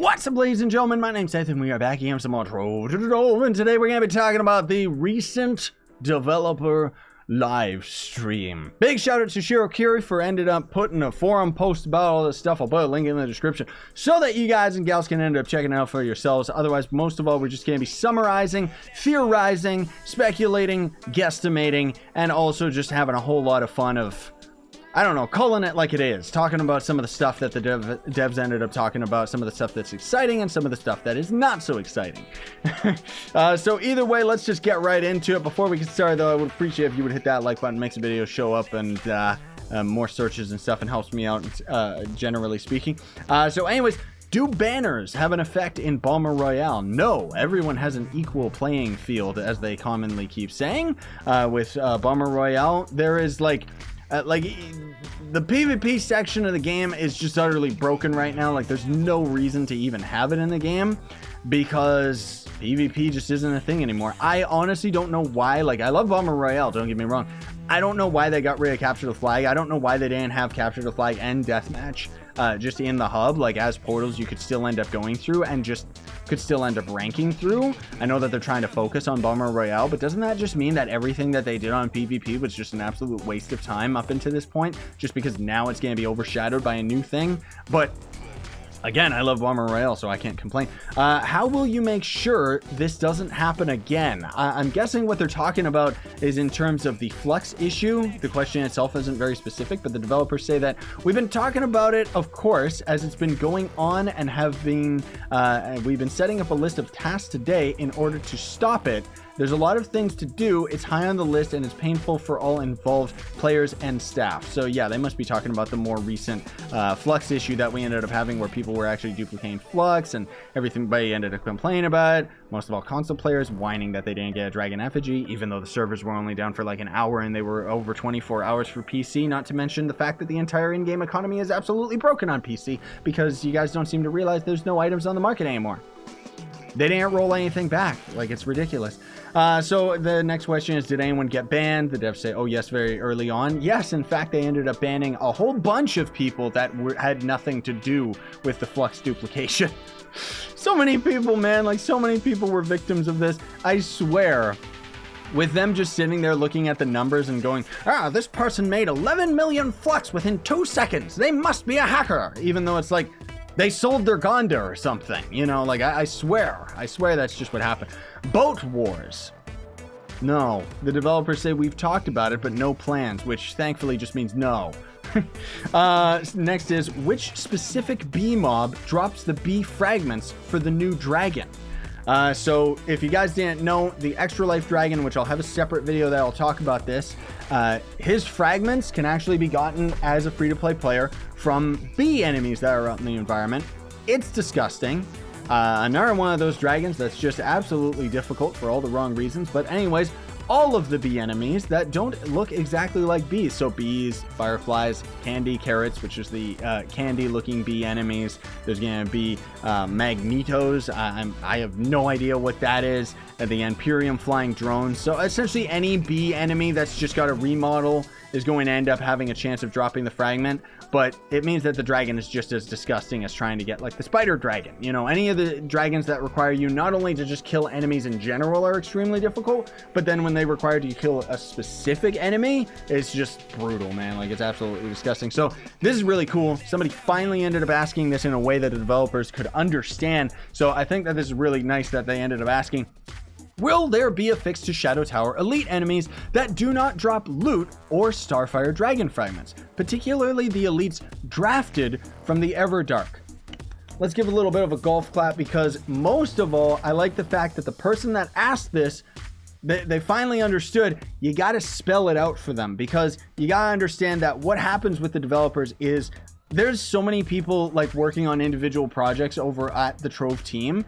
What's up, ladies and gentlemen? My name's Seth, and we are back again with some more Trove Developers, and today we're going to be talking about the recent developer live stream. Big shout out to Geo Caves for ended up putting a forum post about all this stuff. I'll put a link in the description so that you guys and gals can end up checking it out for yourselves. Otherwise, most of all, we're just going to be summarizing, theorizing, speculating, guesstimating, and also just having a whole lot of fun of, I don't know, calling it like it is, talking about some of the stuff that the devs ended up talking about, some of the stuff that's exciting and some of the stuff that is not so exciting. So either way, let's just get right into it. Before we get started, though, I would appreciate if you would hit that like button. Makes the video show up and more searches and stuff, and helps me out, generally speaking. So anyways, do banners have an effect in Balmer Royale? No, everyone has an equal playing field, as they commonly keep saying. With Balmer Royale, there is like the PvP section of the game is just utterly broken right now. Like, there's no reason to even have it in the game because PvP just isn't a thing anymore. I honestly don't know why. Like, I love Balmer Royale, don't get me wrong. I don't know why they got rid of Capture the Flag. I don't know why they didn't have Capture the Flag and Deathmatch just in the hub. Like, as portals you could still end up going through and just could still end up ranking through. I know that they're trying to focus on Balmer Royale, but doesn't that just mean that everything that they did on PvP was just an absolute waste of time up until this point, just because now it's going to be overshadowed by a new thing? But again, I love Balmer Royale, so I can't complain. How will you make sure this doesn't happen again? I'm guessing what they're talking about is in terms of the Flux issue. The question itself isn't very specific, but the developers say that we've been talking about it, of course, as it's been going on and have been, we've been setting up a list of tasks today in order to stop it. There's a lot of things to do. It's high on the list and it's painful for all involved players and staff. So yeah, they must be talking about the more recent Flux issue that we ended up having, where people were actually duplicating Flux and everybody ended up complaining about it. Most of all, console players whining that they didn't get a Dragon effigy, even though the servers were only down for like an hour and they were over 24 hours for PC. Not to mention the fact that the entire in-game economy is absolutely broken on PC because you guys don't seem to realize there's no items on the market anymore. They didn't roll anything back. Like, it's ridiculous. So the next question is, did anyone get banned? The devs say, oh yes, very early on. Yes, in fact, they ended up banning a whole bunch of people that had nothing to do with the Flux duplication. So many people, man, like so many people were victims of this. I swear, with them just sitting there looking at the numbers and going, this person made 11 million Flux within 2 seconds. They must be a hacker. Even though it's like, they sold their Gonda or something, you know, like I swear that's just what happened. Boat wars. No, the developers say we've talked about it, but no plans, which thankfully just means no. Next is, which specific bee mob drops the bee fragments for the new dragon? So if you guys didn't know, the Extra Life Dragon, which I'll have a separate video that I'll talk about this, his fragments can actually be gotten as a free-to-play player from bee enemies that are out in the environment. It's disgusting. Another one of those dragons that's just absolutely difficult for all the wrong reasons. But anyways, all of the bee enemies that don't look exactly like bees. So bees, fireflies, candy carrots, which is the candy-looking bee enemies. There's going to be magnetos. I have no idea what that is. The Empyrean flying drones. So essentially any bee enemy that's just got a remodel is going to end up having a chance of dropping the fragment, but it means that the dragon is just as disgusting as trying to get like the spider dragon. You know, any of the dragons that require you not only to just kill enemies in general are extremely difficult, but then when they require you to kill a specific enemy, it's just brutal, man. Like, it's absolutely disgusting. So this is really cool. Somebody finally ended up asking this in a way that the developers could understand. So I think that this is really nice that they ended up asking, will there be a fix to Shadow Tower Elite enemies that do not drop loot or Starfire Dragon fragments, particularly the elites drafted from the Everdark? Let's give a little bit of a golf clap, because most of all, I like the fact that the person that asked this, they finally understood. You got to spell it out for them, because you got to understand that what happens with the developers is there's so many people like working on individual projects over at the Trove team.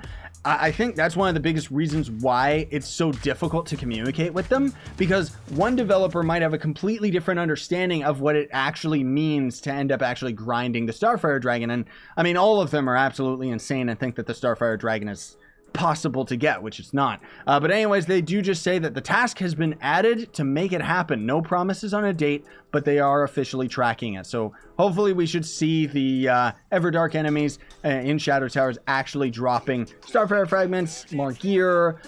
I think that's one of the biggest reasons why it's so difficult to communicate with them, because one developer might have a completely different understanding of what it actually means to end up actually grinding the Starfire Dragon. And I mean, all of them are absolutely insane and think that the Starfire Dragon is possible to get, which it's not. But anyways, they do just say that the task has been added to make it happen. No promises on a date, but they are officially tracking it. So hopefully we should see the Everdark enemies in Shadow Towers actually dropping Starfire fragments, more gear,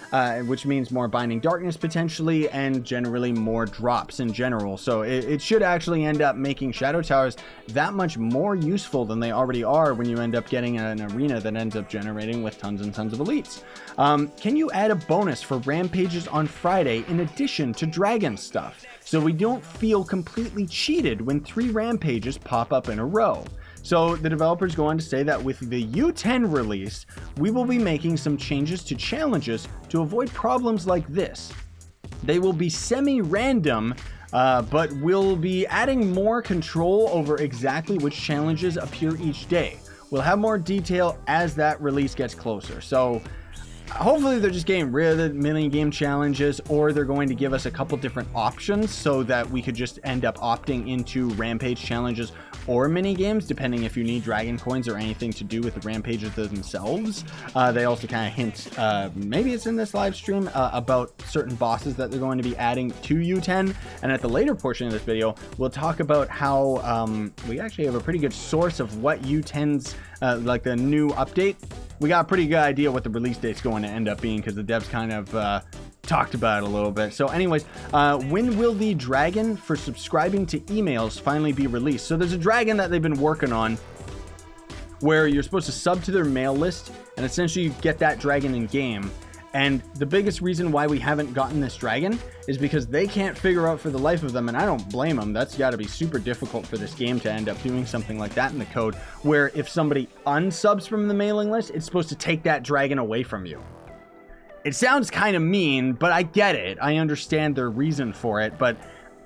which means more Binding Darkness potentially, and generally more drops in general. So it should actually end up making Shadow Towers that much more useful than they already are when you end up getting an arena that ends up generating with tons and tons of elites. Can you add a bonus for Rampages on Friday in addition to Dragon stuff, so we don't feel completely cheated when 3 Rampages pop up in a row? So the developers go on to say that with the U10 release, we will be making some changes to challenges to avoid problems like this. They will be semi-random, but we'll be adding more control over exactly which challenges appear each day. We'll have more detail as that release gets closer. So hopefully they're just getting rid of the mini game challenges, or they're going to give us a couple different options so that we could just end up opting into Rampage challenges or mini games, depending if you need dragon coins or anything to do with the Rampages themselves. They also kind of hint, maybe it's in this live stream, about certain bosses that they're going to be adding to U10. And at the later portion of this video, we'll talk about how we actually have a pretty good source of what U10's like the new update. We got a pretty good idea what the release date's going to end up being, because the devs kind of talked about it a little bit. So anyways, when will the dragon for subscribing to emails finally be released? So there's a dragon that they've been working on where you're supposed to sub to their mail list and essentially get that dragon in game. And the biggest reason why we haven't gotten this dragon is because they can't figure out for the life of them, and I don't blame them. That's got to be super difficult for this game to end up doing something like that in the code, where if somebody unsubs from the mailing list, it's supposed to take that dragon away from you. It sounds kind of mean, but I get it. I understand their reason for it, but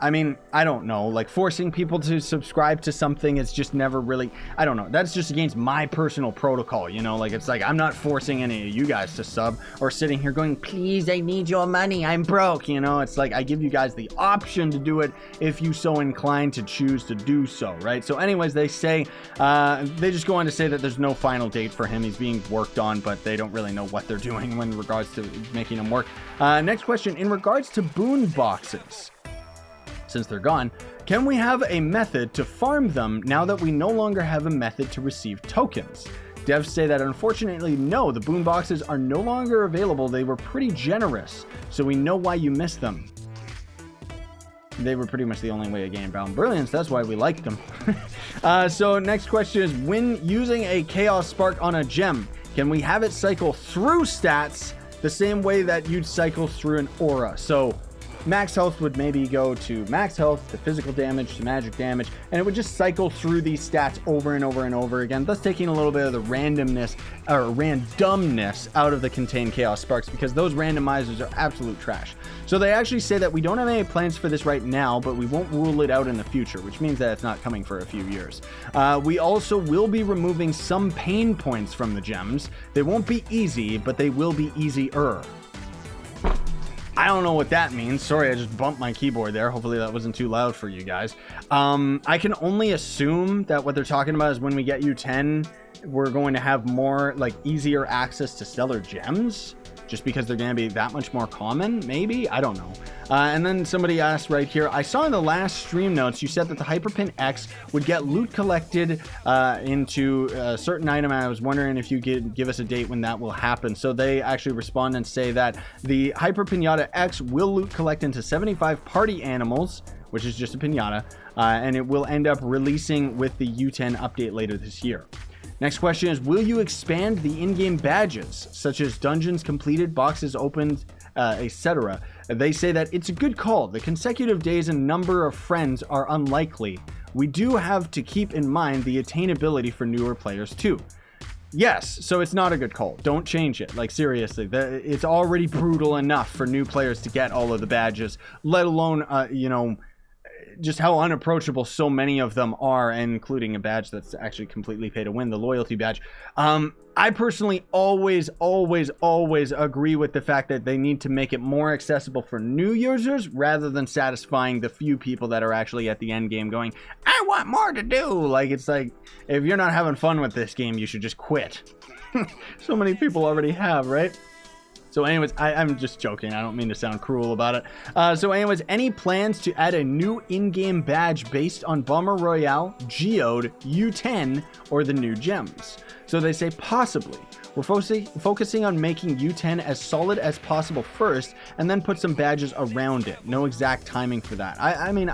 I mean, I don't know, like forcing people to subscribe to something is just never really, I don't know, that's just against my personal protocol, you know, like it's like I'm not forcing any of you guys to sub or sitting here going, please, I need your money, I'm broke, you know. It's like I give you guys the option to do it if you so inclined to choose to do so, right? So anyways, they say, they just go on to say that there's no final date for him. He's being worked on, but they don't really know what they're doing in regards to making him work. Next question, in regards to Boon Boxes, since they're gone, can we have a method to farm them now that we no longer have a method to receive tokens? Devs say that unfortunately, no, the Boon Boxes are no longer available. They were pretty generous, so we know why you missed them. They were pretty much the only way to gain Balmer Brilliance. That's why we liked them. So next question is, when using a Chaos Spark on a gem, can we have it cycle through stats the same way that you'd cycle through an aura? So max health would maybe go to max health, to physical damage, to magic damage, and it would just cycle through these stats over and over and over again, thus taking a little bit of the randomness out of the contained Chaos Sparks, because those randomizers are absolute trash. So they actually say that we don't have any plans for this right now, but we won't rule it out in the future, which means that it's not coming for a few years. We also will be removing some pain points from the gems. They won't be easy, but they will be easier. I don't know what that means. Sorry, I just bumped my keyboard there. Hopefully that wasn't too loud for you guys. I can only assume that what they're talking about is when we get U10, we're going to have more, like, easier access to stellar gems, just because they're going to be that much more common, maybe? I don't know. And then somebody asked right here, I saw in the last stream notes, you said that the Hyperpin X would get loot collected into a certain item. I was wondering if you could give us a date when that will happen. So they actually respond and say that the Hyper Pinata X will loot collect into 75 party animals, which is just a pinata, and it will end up releasing with the U10 update later this year. Next question is, will you expand the in-game badges, such as dungeons completed, boxes opened, etc.? They say that it's a good call. The consecutive days and number of friends are unlikely. We do have to keep in mind the attainability for newer players too. Yes, so it's not a good call. Don't change it. Like, seriously, it's already brutal enough for new players to get all of the badges, let alone, you know, just how unapproachable so many of them are, including a badge that's actually completely pay to win, the loyalty badge. I personally always agree with the fact that they need to make it more accessible for new users rather than satisfying the few people that are actually at the end game going, I want more to do. Like, it's like, if you're not having fun with this game, you should just quit. So many people already have, right? So anyways, I'm just joking. I don't mean to sound cruel about it. So anyways, any plans to add a new in-game badge based on Balmer Royale, Geode, U10, or the new gems? So they say possibly. We're focusing on making U10 as solid as possible first, and then put some badges around it. No exact timing for that. I mean,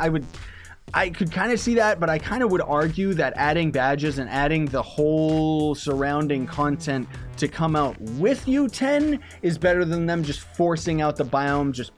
I could kind of see that, but I kind of would argue that adding badges and adding the whole surrounding content to come out with U10 is better than them just forcing out the biome, just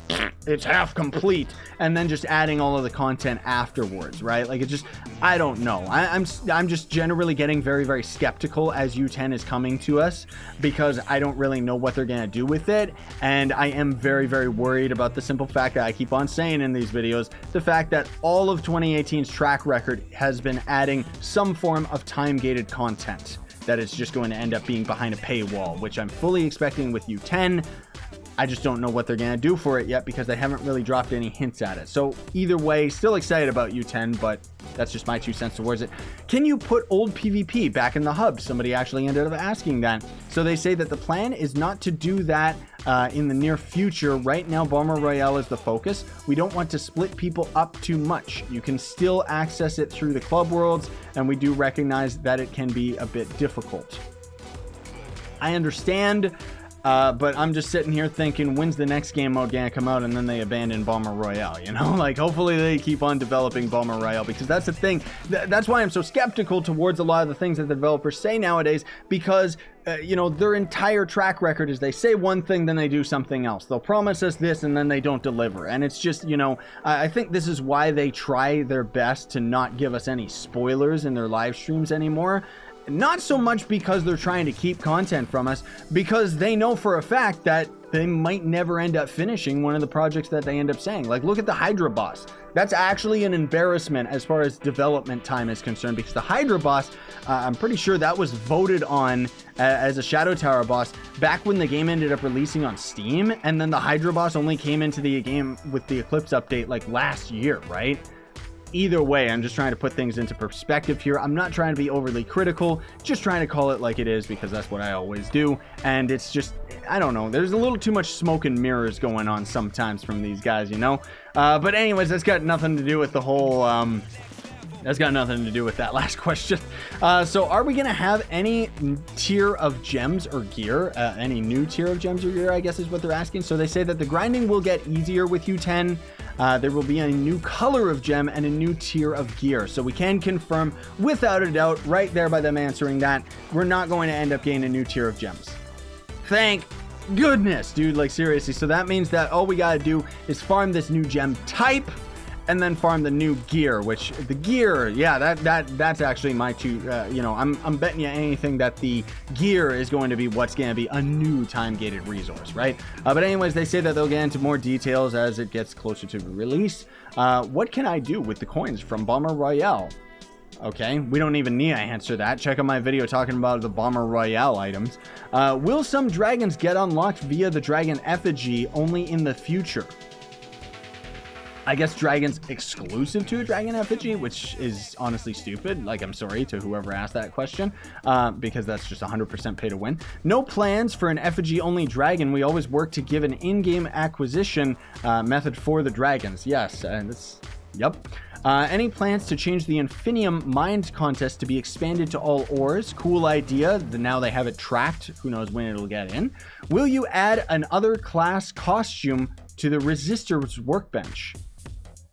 it's half complete, and then just adding all of the content afterwards, right? Like, it just, I don't know. I'm just generally getting very, very skeptical as U10 is coming to us, because I don't really know what they're gonna do with it, and I am very, very worried about the simple fact that I keep on saying in these videos, the fact that all of 2018's track record has been adding some form of time-gated content that is just going to end up being behind a paywall, which I'm fully expecting with U10. I just don't know what they're going to do for it yet, because they haven't really dropped any hints at it. So either way, still excited about U10, but that's just my 2 cents towards it. Can you put old PvP back in the hub? Somebody actually ended up asking that. So they say that the plan is not to do that in the near future. Right now, Balmer Royale is the focus. We don't want to split people up too much. You can still access it through the club worlds, and we do recognize that it can be a bit difficult. I understand. But I'm just sitting here thinking, when's the next game mode gonna come out? And then they abandon Balmer Royale, you know? Like, hopefully they keep on developing Balmer Royale, because that's the thing. That's why I'm so skeptical towards a lot of the things that the developers say nowadays, because you know, their entire track record is they say one thing, then they do something else. They'll promise us this, and then they don't deliver. And it's just, you know, I think this is why they try their best to not give us any spoilers in their live streams anymore. Not so much because they're trying to keep content from us, because they know for a fact that they might never end up finishing one of the projects that they end up saying. Like, look at the Hydra boss. That's actually an embarrassment as far as development time is concerned, because the Hydra boss, I'm pretty sure that was voted on as a Shadow Tower boss back when the game ended up releasing on Steam, and then the Hydra boss only came into the game with the Eclipse update like last year, right? Either way, I'm just trying to put things into perspective here. I'm not trying to be overly critical, just trying to call it like it is, because that's what I always do. And it's just, I don't know, there's a little too much smoke and mirrors going on sometimes from these guys, you know? But anyways, that's got nothing to do with the whole, that's got nothing to do with that last question. So are we going to have any tier of gems or gear? Any new tier of gems or gear, I guess is what they're asking. So they say that the grinding will get easier with U10. There will be a new color of gem and a new tier of gear. So we can confirm without a doubt right there by them answering that we're not going to end up getting a new tier of gems. Thank goodness, dude. Like, seriously. So that means that all we got to do is farm this new gem type, and then farm the new gear, which the gear, yeah, that's actually my two, you know, I'm betting you anything that the gear is going to be what's going to be a new time-gated resource, right? But anyways, they say that they'll get into more details as it gets closer to the release. What can I do with the coins from Balmer Royale? Okay, we don't even need to answer that. Check out my video talking about the Balmer Royale items. Will some dragons get unlocked via the dragon effigy only in the future? I guess dragons exclusive to a dragon effigy, which is honestly stupid. Like, I'm sorry to whoever asked that question, because that's just 100% pay to win. No plans for an effigy only dragon. We always work to give an in-game acquisition method for the dragons. Yes, that's, yep. Any plans to change the Infinium Mind contest to be expanded to all ores? Cool idea. Now they have it tracked. Who knows when it'll get in. Will you add an other class costume to the Resistors workbench?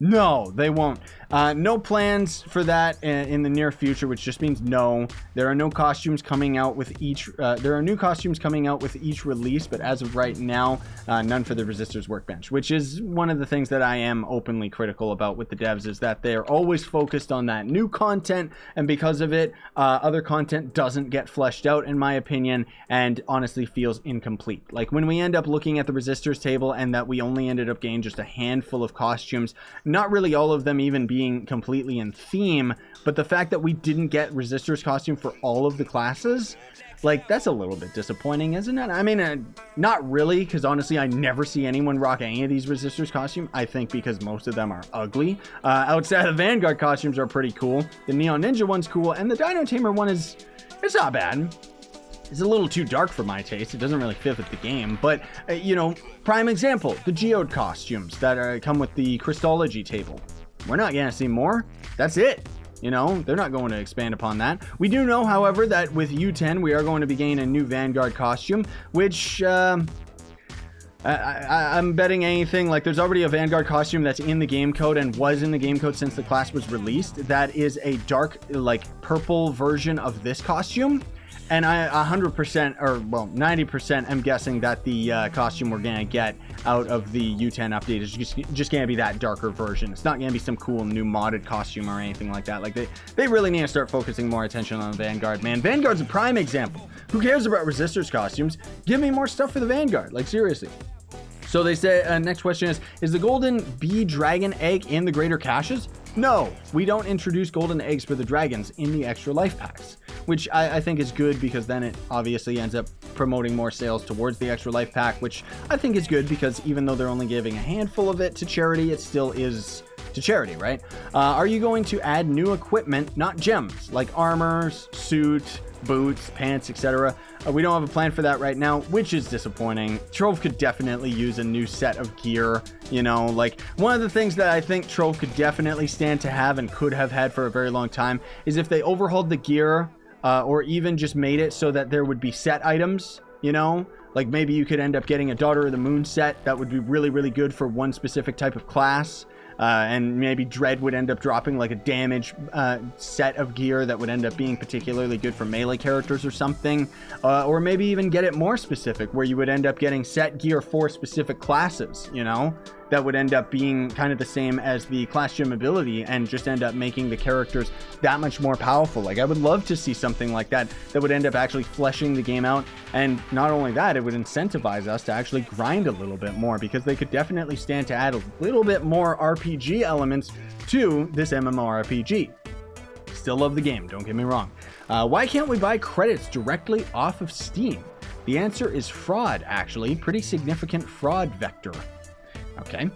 No, they won't. No plans for that in the near future, which just means no. There are no costumes coming out with each. There are new costumes coming out with each release, but as of right now, none for the Resistors workbench, which is one of the things that I am openly critical about with the devs, is that they're always focused on that new content, and because of it, other content doesn't get fleshed out, in my opinion, and honestly feels incomplete. Like, when we end up looking at the Resistors table and that we only ended up getting just a handful of costumes, not really all of them even being completely in theme, but the fact that we didn't get Resistors costume for all of the classes, like, that's a little bit disappointing, isn't it? I mean, not really, because honestly, I never see anyone rock any of these Resistors costume. I think because most of them are ugly. Outside of Vanguard costumes are pretty cool. The Neon Ninja one's cool, and the Dino Tamer one is, it's not bad. is a little too dark for my taste. It doesn't really fit with the game, but you know, prime example, the Geode costumes that come with the Crystology table. We're not gonna see more. That's it. You know, they're not going to expand upon that. We do know, however, that with U10, we are going to be getting a new Vanguard costume, which I'm betting anything, like there's already a Vanguard costume that's in the game code and was in the game code since the class was released. That is a dark, like purple version of this costume. And I 100%, or well, 90% am guessing that the costume we're going to get out of the U10 update is just going to be that darker version. It's not going to be some cool new modded costume or anything like that. Like they really need to start focusing more attention on Vanguard, man. Vanguard's a prime example. Who cares about Resistors costumes? Give me more stuff for the Vanguard, like seriously. So they say, next question is the golden bee dragon egg in the greater caches? No, we don't introduce golden eggs for the dragons in the extra life packs, which I think is good because then it obviously ends up promoting more sales towards the extra life pack, which I think is good because even though they're only giving a handful of it to charity, it still is to charity, right? Are you going to add new equipment, not gems, like armors, suit, boots, pants, etc.? We don't have a plan for that right now, which is disappointing. Trove could definitely use a new set of gear, you know, like one of the things that I think Trove could definitely stand to have and could have had for a very long time is if they overhauled the gear or even just made it so that there would be set items, you know, like maybe you could end up getting a Daughter of the Moon set that would be really, really good for one specific type of class. And maybe Dread would end up dropping like a damage set of gear that would end up being particularly good for melee characters or something. Or maybe even get it more specific where you would end up getting set gear for specific classes, you know, that would end up being kind of the same as the class gym ability and just end up making the characters that much more powerful. Like I would love to see something like that that would end up actually fleshing the game out. And not only that, it would incentivize us to actually grind a little bit more because they could definitely stand to add a little bit more RPG elements to this MMORPG. Still love the game, don't get me wrong. Why can't we buy credits directly off of Steam? The answer is fraud, actually. Pretty significant fraud vector. Okay.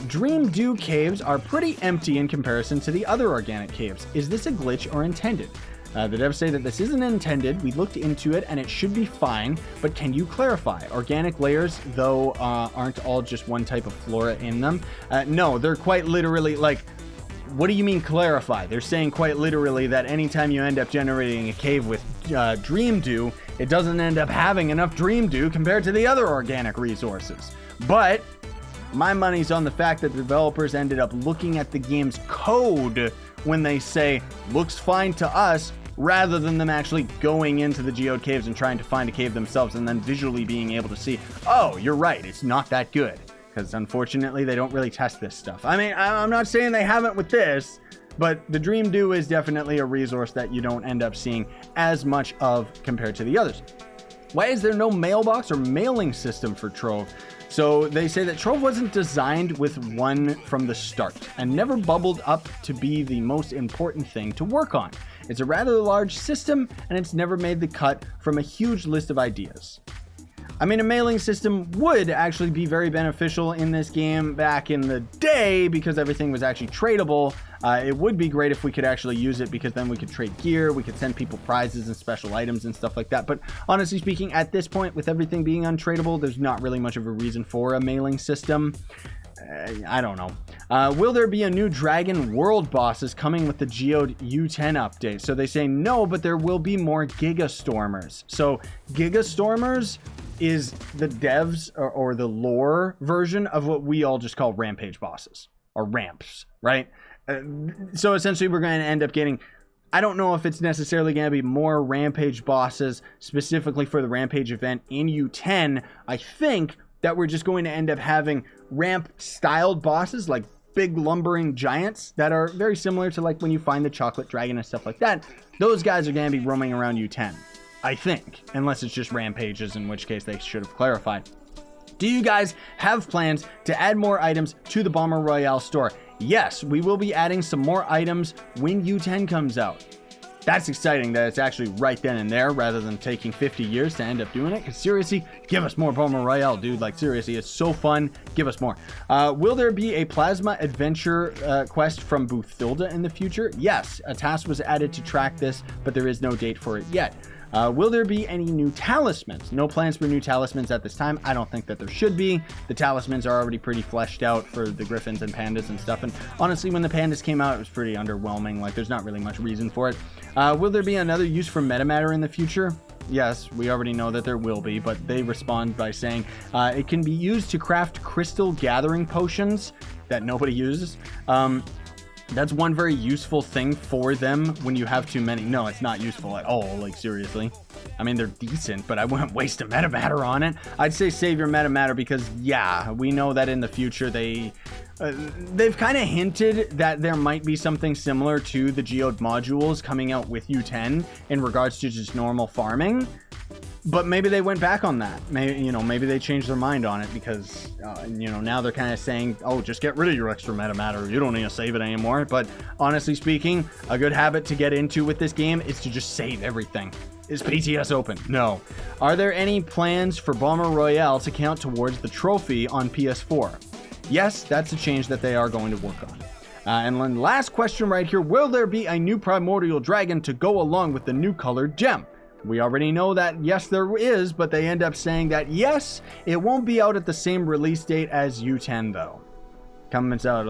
Dream Dew caves are pretty empty in comparison to the other organic caves. Is this a glitch or intended? The devs say that this isn't intended. We looked into it and it should be fine, but can you clarify? Organic layers, though, aren't all just one type of flora in them. No, they're quite literally like, what do you mean clarify? They're saying quite literally that anytime you end up generating a cave with Dream Dew, it doesn't end up having enough Dream Dew compared to the other organic resources. But my money's on the fact that the developers ended up looking at the game's code when they say, looks fine to us, rather than them actually going into the Geode caves and trying to find a cave themselves and then visually being able to see, oh, you're right, it's not that good. Because unfortunately, they don't really test this stuff. I mean, I'm not saying they haven't with this, but the Dream Dew is definitely a resource that you don't end up seeing as much of compared to the others. Why is there no mailbox or mailing system for Trove? So they say that Trove wasn't designed with one from the start and never bubbled up to be the most important thing to work on. It's a rather large system and it's never made the cut from a huge list of ideas. I mean, a mailing system would actually be very beneficial in this game back in the day because everything was actually tradable. It would be great if we could actually use it because then we could trade gear, we could send people prizes and special items and stuff like that. But honestly speaking, at this point, with everything being untradeable, there's not really much of a reason for a mailing system. I don't know. Will there be a new dragon world bosses coming with the Geode U10 update? So they say no, but there will be more Gigastormers. So Gigastormers is the devs or the lore version of what we all just call Rampage Bosses or ramps, right? So essentially we're going to end up getting, I don't know if it's necessarily going to be more Rampage Bosses specifically for the Rampage event in U10. I think that we're just going to end up having ramp styled bosses like big lumbering giants that are very similar to like when you find the chocolate dragon and stuff like that. Those guys are going to be roaming around U10, I think, unless it's just rampages, in which case they should have clarified. Do you guys have plans to add more items to the Balmer Royale store? Yes, we will be adding some more items when U10 comes out. That's exciting that it's actually right then and there rather than taking 50 years to end up doing it. Because seriously, give us more Balmer Royale, dude. Like seriously, it's so fun. Give us more. Will there be a Plasma Adventure quest from Boothilda in the future? Yes, a task was added to track this, but there is no date for it yet. Will there be any new talismans? No plans for new talismans at this time. I don't think that there should be. The talismans are already pretty fleshed out for the griffins and pandas and stuff. And honestly, when the pandas came out, it was pretty underwhelming. Like, there's not really much reason for it. Will there be another use for metamatter in the future? Yes, we already know that there will be, but they respond by saying it can be used to craft crystal gathering potions that nobody uses. That's one very useful thing for them when you have too many. No, it's not useful at all, like seriously. I mean, they're decent, but I wouldn't waste a metamatter on it. I'd say save your metamatter because, yeah, we know that in the future they've kind of hinted that there might be something similar to the Geode modules coming out with U10 in regards to just normal farming. But maybe they went back on that. Maybe they changed their mind on it because, now they're kind of saying, oh, just get rid of your extra metamatter. You don't need to save it anymore. But honestly speaking, a good habit to get into with this game is to just save everything. Is PTS open? No. Are there any plans for Balmer Royale to count towards the trophy on PS4? Yes, that's a change that they are going to work on. And then last question right here. Will there be a new Primordial Dragon to go along with the new colored gem? We already know that, yes, there is, but they end up saying that, yes, it won't be out at the same release date as U10, though. Comes out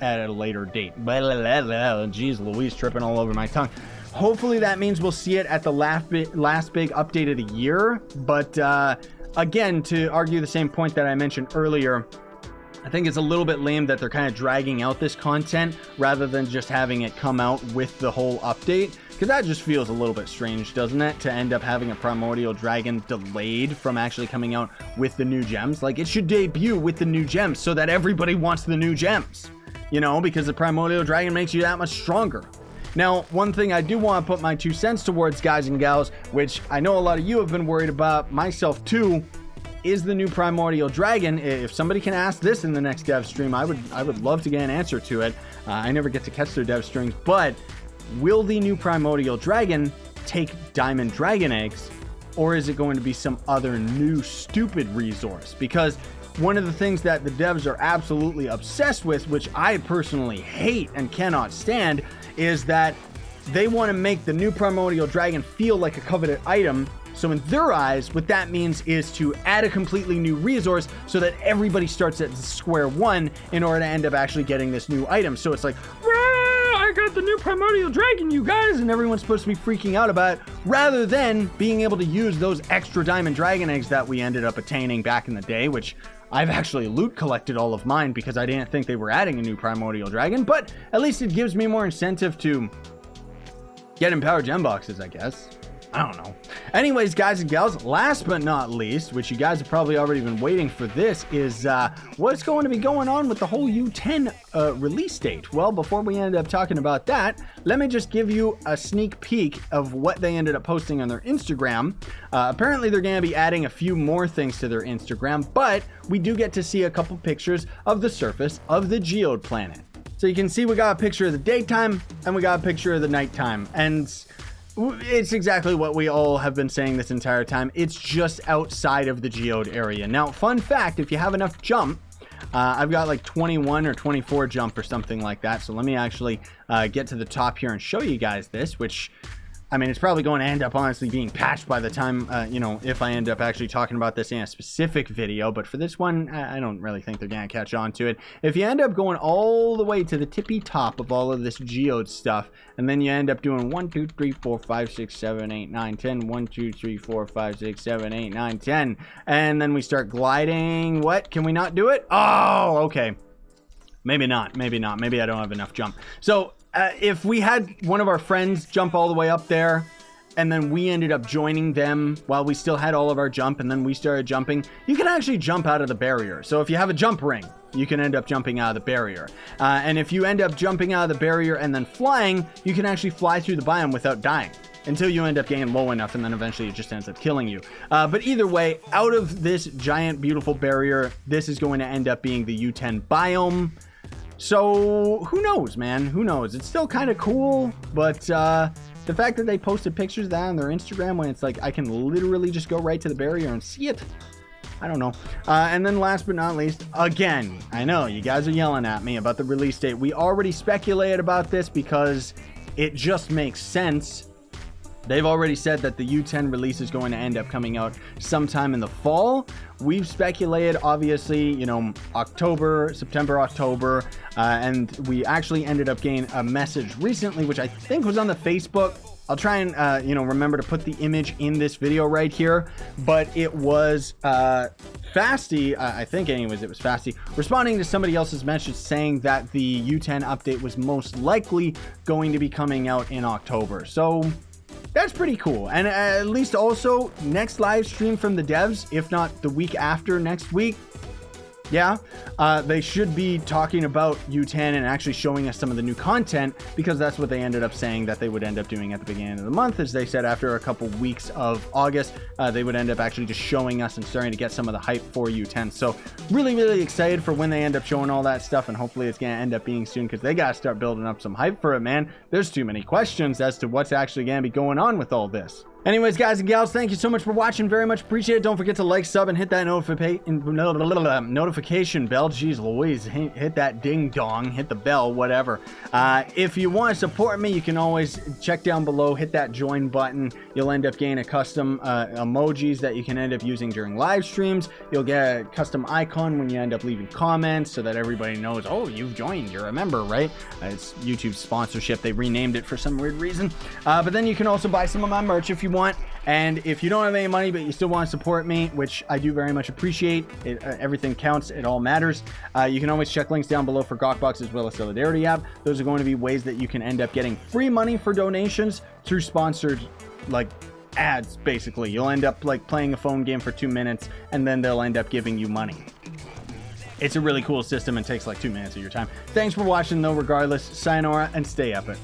at a later date. Jeez Louise, tripping all over my tongue. Hopefully that means we'll see it at the last big update of the year. But, again, to argue the same point that I mentioned earlier, I think it's a little bit lame that they're kind of dragging out this content rather than just having it come out with the whole update. Because that just feels a little bit strange, doesn't it? To end up having a Primordial Dragon delayed from actually coming out with the new gems. Like, it should debut with the new gems so that everybody wants the new gems. Because the Primordial Dragon makes you that much stronger. Now, one thing I do want to put my 2 cents towards, guys and gals, which I know a lot of you have been worried about, myself too, is the new Primordial Dragon. If somebody can ask this in the next dev stream, I would love to get an answer to it. I never get to catch their dev streams, but will the new Primordial Dragon take diamond dragon eggs, or is it going to be some other new stupid resource? Because one of the things that the devs are absolutely obsessed with, which I personally hate and cannot stand, is that they want to make the new Primordial Dragon feel like a coveted item. So in their eyes, what that means is to add a completely new resource so that everybody starts at square one in order to end up actually getting this new item. So it's like, I got the new Primordial Dragon, you guys, and everyone's supposed to be freaking out about it, rather than being able to use those extra diamond dragon eggs that we ended up attaining back in the day, which I've actually loot collected all of mine because I didn't think they were adding a new Primordial Dragon, but at least it gives me more incentive to get empowered gem boxes, I guess. I don't know. Anyways, guys and gals, last but not least, which you guys have probably already been waiting for this, is what's going to be going on with the whole U10 release date. Well, before we end up talking about that, let me just give you a sneak peek of what they ended up posting on their Instagram. Apparently, they're going to be adding a few more things to their Instagram, but we do get to see a couple pictures of the surface of the Geode planet. So you can see we got a picture of the daytime and we got a picture of the nighttime. And it's exactly what we all have been saying this entire time. It's just outside of the Geode area. Now, fun fact, if you have enough jump, I've got like 21 or 24 jump or something like that. So let me actually get to the top here and show you guys this, which, I mean, it's probably going to end up honestly being patched by the time, if I end up actually talking about this in a specific video. But for this one, I don't really think they're going to catch on to it. If you end up going all the way to the tippy top of all of this Geode stuff, and then you end up doing 1, 2, 3, 4, 5, 6, 7, 8, 9, 10, 1, 2, 3, 4, 5, 6, 7, 8, 9, 10, and then we start gliding. What? Can we not do it? Oh, okay. Maybe not. Maybe not. Maybe I don't have enough jump. So, if we had one of our friends jump all the way up there, and then we ended up joining them while we still had all of our jump, and then we started jumping, you can actually jump out of the barrier. So if you have a jump ring, you can end up jumping out of the barrier. And if you end up jumping out of the barrier and then flying, you can actually fly through the biome without dying, until you end up getting low enough, and then eventually it just ends up killing you. But either way, out of this giant, beautiful barrier, this is going to end up being the U10 Biome. So, who knows, man? Who knows? It's still kind of cool, but the fact that they posted pictures of that on their Instagram when it's like, I can literally just go right to the barrier and see it, I don't know. And then last but not least, again, I know you guys are yelling at me about the release date. We already speculated about this because it just makes sense. They've already said that the U10 release is going to end up coming out sometime in the fall. We've speculated, obviously, you know, September, October, and we actually ended up getting a message recently, which I think was on the Facebook. I'll try and, you know, remember to put the image in this video right here, but it was Fasty, I think anyways, it was Fasty, responding to somebody else's message saying that the U10 update was most likely going to be coming out in October. So that's pretty cool. And at least also next live stream from the devs, if not the week after next week, yeah, they should be talking about U10 and actually showing us some of the new content, because that's what they ended up saying that they would end up doing at the beginning of the month. As they said, after a couple weeks of August, they would end up actually just showing us and starting to get some of the hype for U10. So really, really excited for when they end up showing all that stuff, and hopefully it's going to end up being soon, because they got to start building up some hype for it, man. There's too many questions as to what's actually going to be going on with all this. Anyways, guys and gals, thank you so much for watching. Very much appreciate it. Don't forget to like, sub, and hit that notification bell. Jeez Louise, hit that ding dong, hit the bell, whatever. If you want to support me, you can always check down below, hit that join button. You'll end up getting a custom emojis that you can end up using during live streams. You'll get a custom icon when you end up leaving comments, so that everybody knows, oh, you've joined, you're a member, right? It's YouTube's sponsorship. They renamed it for some weird reason. But then you can also buy some of my merch if you want. And if you don't have any money but you still want to support me, which I do very much appreciate, everything counts, it all matters, you can always check links down below for Gawkbox as well as Solidarity app. Those are going to be ways that you can end up getting free money for donations through sponsored, like, ads. Basically, you'll end up like playing a phone game for 2 minutes and then they'll end up giving you money. It's a really cool system and takes like 2 minutes of your time. Thanks for watching though. Regardless, sayonara and stay epic.